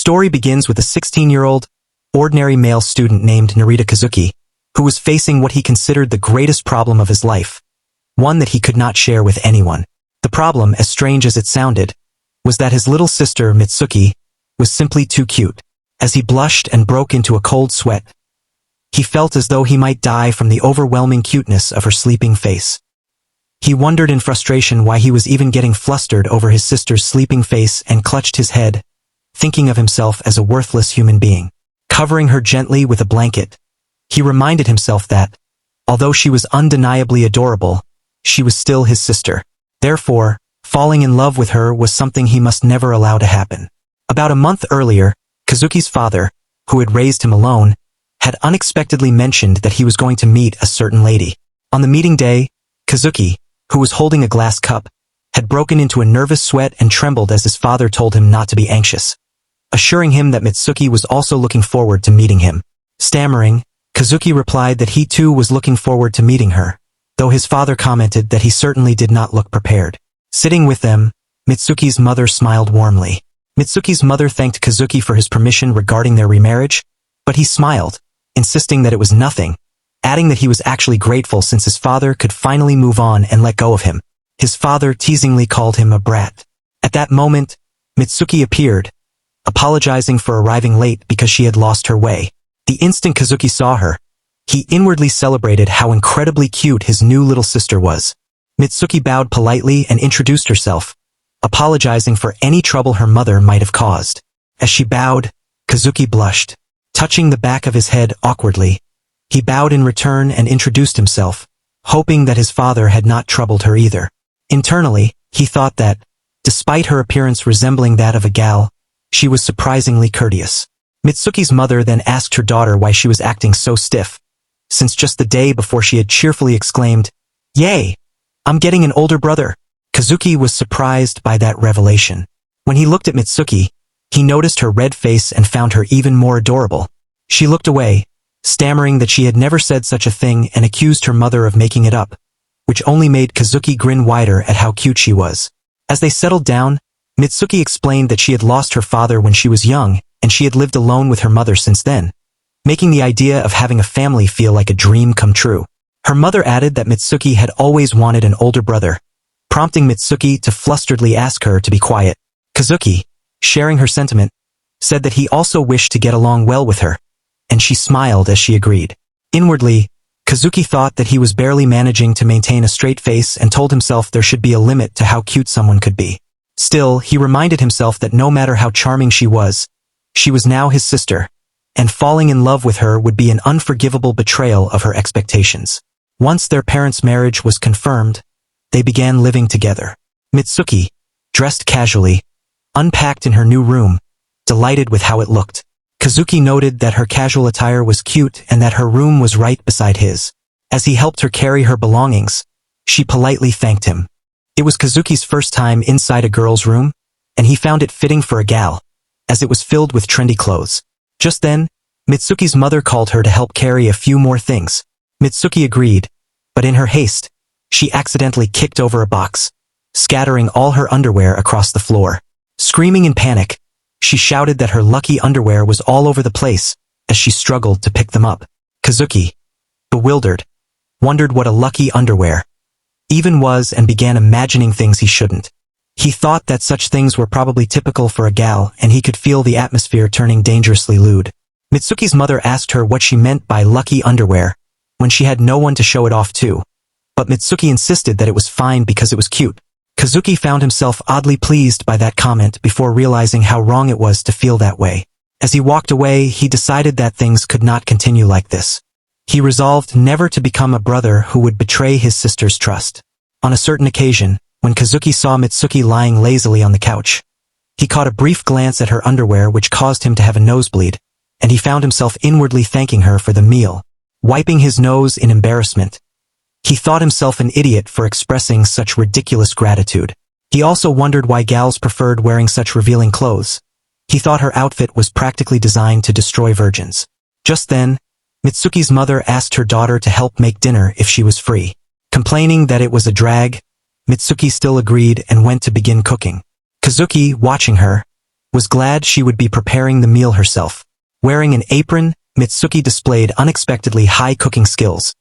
story begins with a 16-year-old, ordinary male student named Narita Kazuki, who was facing what he considered the greatest problem of his life, one that he could not share with anyone. The problem, as strange as it sounded, was that his little sister, Mitsuki, was simply too cute. As he blushed and broke into a cold sweat, he felt as though he might die from the overwhelming cuteness of her sleeping face. He wondered in frustration why he was even getting flustered over his sister's sleeping face and clutched his head, thinking of himself as a worthless human being. Covering her gently with a blanket, he reminded himself that, although she was undeniably adorable, she was still his sister. Therefore, falling in love with her was something he must never allow to happen. About a month earlier, Kazuki's father, who had raised him alone, had unexpectedly mentioned that he was going to meet a certain lady. On the meeting day, Kazuki, who was holding a glass cup, had broken into a nervous sweat and trembled as his father told him not to be anxious, assuring him that Mitsuki was also looking forward to meeting him. Stammering, Kazuki replied that he too was looking forward to meeting her, though his father commented that he certainly did not look prepared. Sitting with them, Mitsuki's mother smiled warmly. Mitsuki's mother thanked Kazuki for his permission regarding their remarriage, but he smiled, insisting that it was nothing, adding that he was actually grateful since his father could finally move on and let go of him. His father teasingly called him a brat. At that moment, Mitsuki appeared, apologizing for arriving late because she had lost her way. The instant Kazuki saw her, he inwardly celebrated how incredibly cute his new little sister was. Mitsuki bowed politely and introduced herself, apologizing for any trouble her mother might have caused. As she bowed, Kazuki blushed. Touching the back of his head awkwardly, he bowed in return and introduced himself, hoping that his father had not troubled her either. Internally, he thought that, despite her appearance resembling that of a gal, she was surprisingly courteous. Mitsuki's mother then asked her daughter why she was acting so stiff, since just the day before she had cheerfully exclaimed, "Yay! I'm getting an older brother." Kazuki was surprised by that revelation. When he looked at Mitsuki, he noticed her red face and found her even more adorable. She looked away, stammering that she had never said such a thing and accused her mother of making it up, which only made Kazuki grin wider at how cute she was. As they settled down, Mitsuki explained that she had lost her father when she was young and she had lived alone with her mother since then, making the idea of having a family feel like a dream come true. Her mother added that Mitsuki had always wanted an older brother, prompting Mitsuki to flusteredly ask her to be quiet. Kazuki, sharing her sentiment, said that he also wished to get along well with her, and she smiled as she agreed. Inwardly, Kazuki thought that he was barely managing to maintain a straight face and told himself there should be a limit to how cute someone could be. Still, he reminded himself that no matter how charming she was now his sister, and falling in love with her would be an unforgivable betrayal of her expectations. Once their parents' marriage was confirmed, they began living together. Mitsuki, dressed casually, unpacked in her new room, delighted with how it looked. Kazuki noted that her casual attire was cute and that her room was right beside his. As he helped her carry her belongings, she politely thanked him. It was Kazuki's first time inside a girl's room, and he found it fitting for a gal, as it was filled with trendy clothes. Just then, Mitsuki's mother called her to help carry a few more things. Mitsuki agreed, but in her haste, she accidentally kicked over a box, scattering all her underwear across the floor. Screaming in panic, she shouted that her lucky underwear was all over the place as she struggled to pick them up. Kazuki, bewildered, wondered what a lucky underwear even was and began imagining things he shouldn't. He thought that such things were probably typical for a gal, and he could feel the atmosphere turning dangerously lewd. Mitsuki's mother asked her what she meant by lucky underwear, when she had no one to show it off to, but Mitsuki insisted that it was fine because it was cute. Kazuki found himself oddly pleased by that comment before realizing how wrong it was to feel that way. As he walked away, he decided that things could not continue like this. He resolved never to become a brother who would betray his sister's trust. On a certain occasion, when Kazuki saw Mitsuki lying lazily on the couch, he caught a brief glance at her underwear which caused him to have a nosebleed, and he found himself inwardly thanking her for the meal. Wiping his nose in embarrassment, he thought himself an idiot for expressing such ridiculous gratitude. He also wondered why gals preferred wearing such revealing clothes. He thought her outfit was practically designed to destroy virgins. Just then, Mitsuki's mother asked her daughter to help make dinner if she was free. Complaining that it was a drag, Mitsuki still agreed and went to begin cooking. Kazuki, watching her, was glad she would be preparing the meal herself. Wearing an apron, Mitsuki displayed unexpectedly high cooking skills,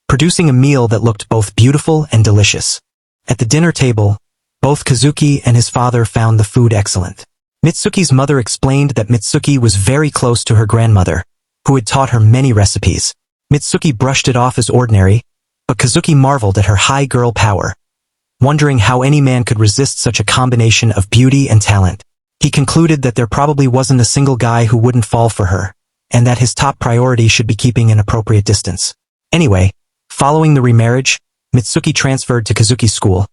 producing a meal that looked both beautiful and delicious. At the dinner table, both Kazuki and his father found the food excellent. Mitsuki's mother explained that Mitsuki was very close to her grandmother, who had taught her many recipes. Mitsuki brushed it off as ordinary, but Kazuki marveled at her high girl power, wondering how any man could resist such a combination of beauty and talent. He concluded that there probably wasn't a single guy who wouldn't fall for her, and that his top priority should be keeping an appropriate distance. Anyway, following the remarriage, Mitsuki transferred to Kazuki's school,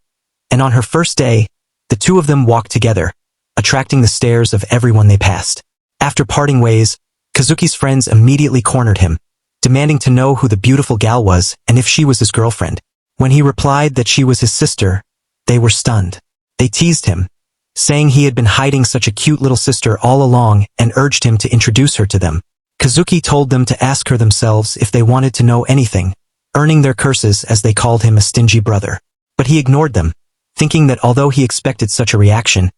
and on her first day, the two of them walked together, attracting the stares of everyone they passed. After parting ways, Kazuki's friends immediately cornered him, demanding to know who the beautiful gal was and if she was his girlfriend. When he replied that she was his sister, they were stunned. They teased him, saying he had been hiding such a cute little sister all along and urged him to introduce her to them. Kazuki told them to ask her themselves if they wanted to know anything, earning their curses as they called him a stingy brother. But he ignored them, thinking that although he expected such a reaction,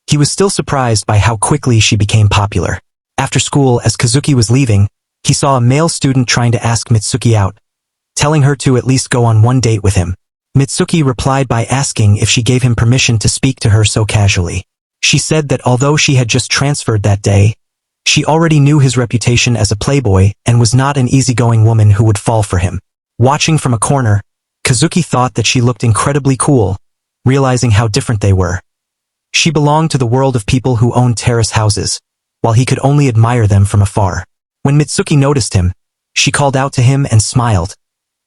he was still surprised by how quickly she became popular. After school, as Kazuki was leaving, he saw a male student trying to ask Mitsuki out, telling her to at least go on one date with him. Mitsuki replied by asking if she gave him permission to speak to her so casually. She said that although she had just transferred that day, she already knew his reputation as a playboy and was not an easygoing woman who would fall for him. Watching from a corner, Kazuki thought that she looked incredibly cool, realizing how different they were. She belonged to the world of people who owned terrace houses, while he could only admire them from afar. When Mitsuki noticed him, she called out to him and smiled,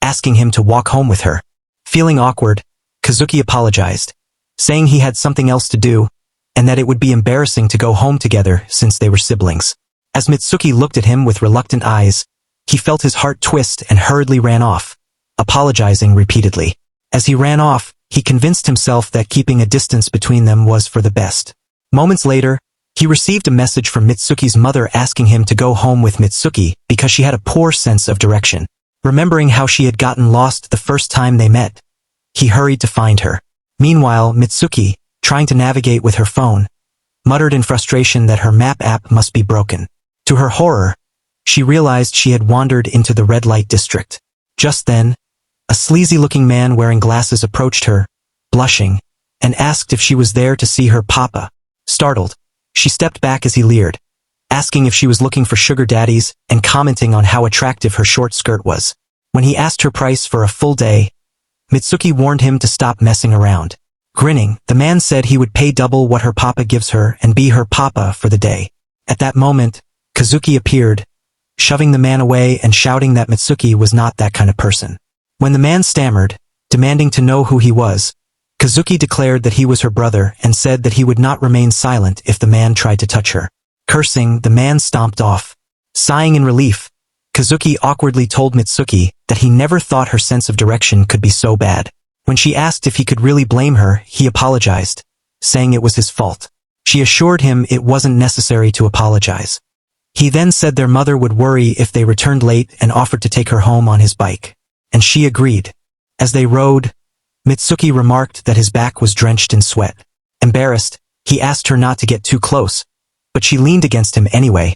asking him to walk home with her. Feeling awkward, Kazuki apologized, saying he had something else to do, and that it would be embarrassing to go home together since they were siblings. As Mitsuki looked at him with reluctant eyes, he felt his heart twist and hurriedly ran off, apologizing repeatedly. As he ran off, he convinced himself that keeping a distance between them was for the best. Moments later, he received a message from Mitsuki's mother asking him to go home with Mitsuki because she had a poor sense of direction. Remembering how she had gotten lost the first time they met, he hurried to find her. Meanwhile, Mitsuki, trying to navigate with her phone, muttered in frustration that her map app must be broken. To her horror, she realized she had wandered into the red light district. Just then, a sleazy-looking man wearing glasses approached her, blushing, and asked if she was there to see her papa. Startled, she stepped back as he leered, asking if she was looking for sugar daddies and commenting on how attractive her short skirt was. When he asked her price for a full day, Mitsuki warned him to stop messing around. Grinning, the man said he would pay double what her papa gives her and be her papa for the day. At that moment, Kazuki appeared, shoving the man away and shouting that Mitsuki was not that kind of person. When the man stammered, demanding to know who he was, Kazuki declared that he was her brother and said that he would not remain silent if the man tried to touch her. Cursing, the man stomped off. Sighing in relief, Kazuki awkwardly told Mitsuki that he never thought her sense of direction could be so bad. When she asked if he could really blame her, he apologized, saying it was his fault. She assured him it wasn't necessary to apologize. He then said their mother would worry if they returned late and offered to take her home on his bike. And she agreed. As they rode, Mitsuki remarked that his back was drenched in sweat. Embarrassed, he asked her not to get too close, but she leaned against him anyway,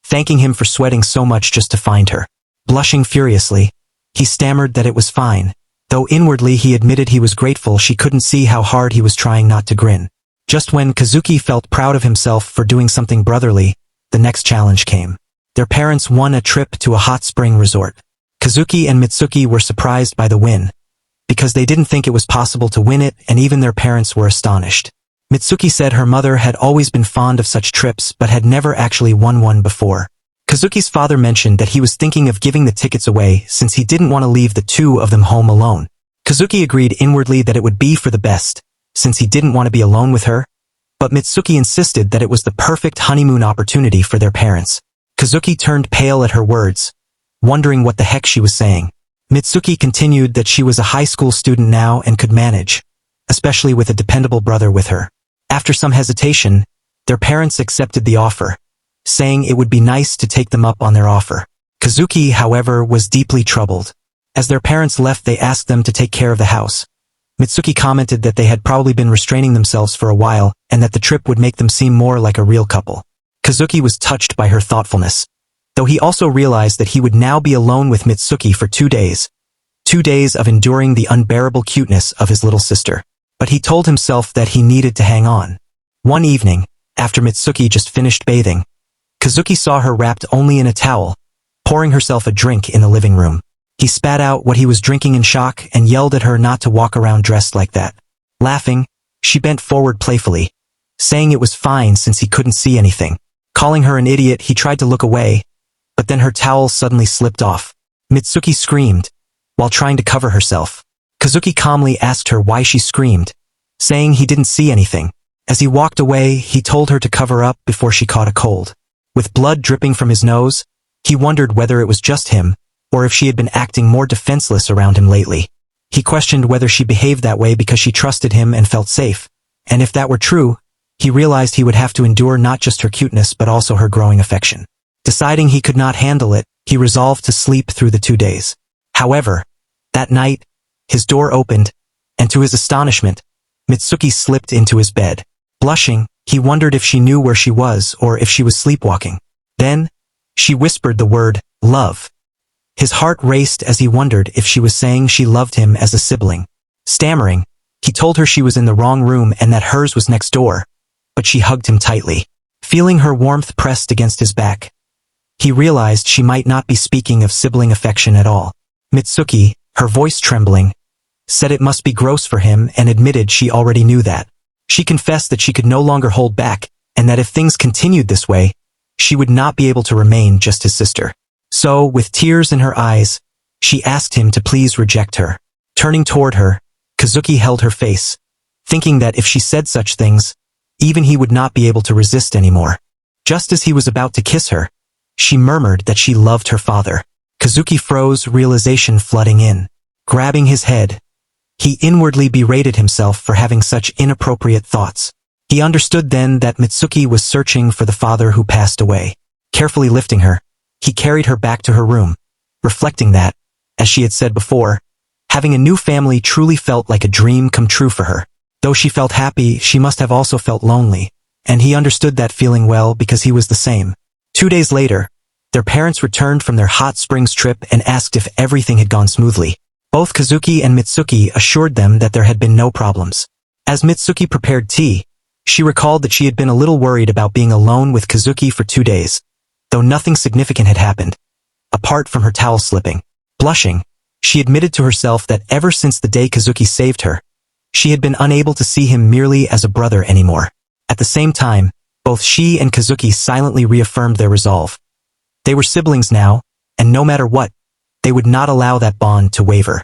thanking him for sweating so much just to find her. Blushing furiously, he stammered that it was fine, though inwardly he admitted he was grateful she couldn't see how hard he was trying not to grin. Just when Kazuki felt proud of himself for doing something brotherly, the next challenge came. Their parents won a trip to a hot spring resort. Kazuki and Mitsuki were surprised by the win, because they didn't think it was possible to win it, and even their parents were astonished. Mitsuki said her mother had always been fond of such trips but had never actually won one before. Kazuki's father mentioned that he was thinking of giving the tickets away since he didn't want to leave the two of them home alone. Kazuki agreed inwardly that it would be for the best, since he didn't want to be alone with her, but Mitsuki insisted that it was the perfect honeymoon opportunity for their parents. Kazuki turned pale at her words, wondering what the heck she was saying. Mitsuki continued that she was a high school student now and could manage, especially with a dependable brother with her. After some hesitation, their parents accepted the offer, saying it would be nice to take them up on their offer. Kazuki, however, was deeply troubled. As their parents left, they asked them to take care of the house, Mitsuki commented that they had probably been restraining themselves for a while and that the trip would make them seem more like a real couple. Kazuki was touched by her thoughtfulness, though he also realized that he would now be alone with Mitsuki for 2 days. 2 days of enduring the unbearable cuteness of his little sister. But he told himself that he needed to hang on. One evening, after Mitsuki just finished bathing, Kazuki saw her wrapped only in a towel, pouring herself a drink in the living room. He spat out what he was drinking in shock and yelled at her not to walk around dressed like that. Laughing, she bent forward playfully, saying it was fine since he couldn't see anything. Calling her an idiot, he tried to look away, but then her towel suddenly slipped off. Mitsuki screamed, while trying to cover herself. Kazuki calmly asked her why she screamed, saying he didn't see anything. As he walked away, he told her to cover up before she caught a cold. With blood dripping from his nose, he wondered whether it was just him, or if she had been acting more defenseless around him lately. He questioned whether she behaved that way because she trusted him and felt safe, and if that were true, he realized he would have to endure not just her cuteness but also her growing affection. Deciding he could not handle it, he resolved to sleep through the 2 days. However, that night, his door opened, and to his astonishment, Mitsuki slipped into his bed. Blushing, he wondered if she knew where she was or if she was sleepwalking. Then, she whispered the word, love. His heart raced as he wondered if she was saying she loved him as a sibling. Stammering, he told her she was in the wrong room and that hers was next door, but she hugged him tightly. Feeling her warmth pressed against his back, he realized she might not be speaking of sibling affection at all. Mitsuki, her voice trembling, said it must be gross for him and admitted she already knew that. She confessed that she could no longer hold back, and that if things continued this way, she would not be able to remain just his sister. So, with tears in her eyes, she asked him to please reject her. Turning toward her, Kazuki held her face, thinking that if she said such things, even he would not be able to resist anymore. Just as he was about to kiss her, she murmured that she loved her father. Kazuki froze, realization flooding in. Grabbing his head, he inwardly berated himself for having such inappropriate thoughts. He understood then that Mitsuki was searching for the father who passed away. Carefully lifting her, he carried her back to her room, reflecting that, as she had said before, having a new family truly felt like a dream come true for her. Though she felt happy, she must have also felt lonely, and he understood that feeling well because he was the same. 2 days later, their parents returned from their hot springs trip and asked if everything had gone smoothly. Both Kazuki and Mitsuki assured them that there had been no problems. As Mitsuki prepared tea, she recalled that she had been a little worried about being alone with Kazuki for 2 days, though nothing significant had happened, apart from her towel slipping. Blushing, she admitted to herself that ever since the day Kazuki saved her, she had been unable to see him merely as a brother anymore. At the same time, both she and Kazuki silently reaffirmed their resolve. They were siblings now, and no matter what, they would not allow that bond to waver.